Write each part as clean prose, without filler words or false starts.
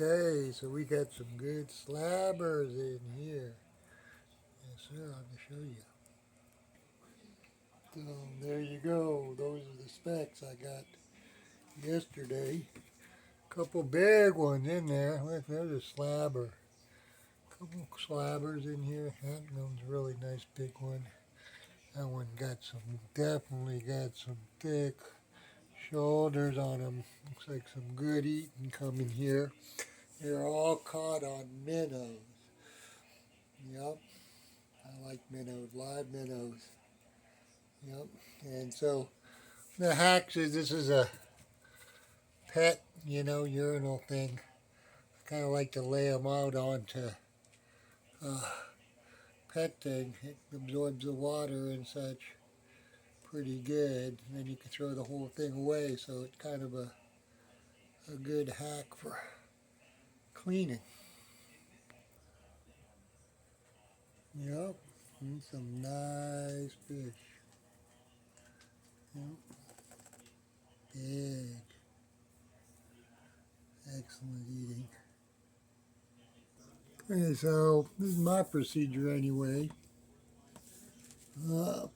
Okay, so we got some good slabbers in here. Yes, sir, I'm going to show you. So there you go. Those are the specs I got yesterday. Couple big ones in there. Look, there's a slabber. Couple slabbers in here. That one's a really nice big one. That one definitely got some thick shoulders on them. Looks like some good eating coming here. They're all caught on minnows. Yep, I like minnows, live minnows. Yep, and so the hack is this is a pet, urinal thing. I kind of like to lay them out onto a pet thing. It absorbs the water and such pretty good. And then you can throw the whole thing away, so it's kind of a good hack for cleaning. Yep, and some nice fish. Yep, big, excellent eating. Okay, so this is my procedure anyway.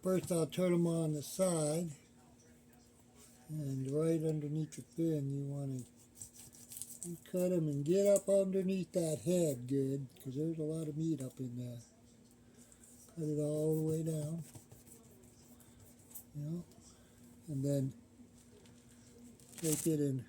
First I'll turn them on the side, and right underneath the fin you want to cut them and get up underneath that head good, because there's a lot of meat up in there. Cut it all the way down, and then take it and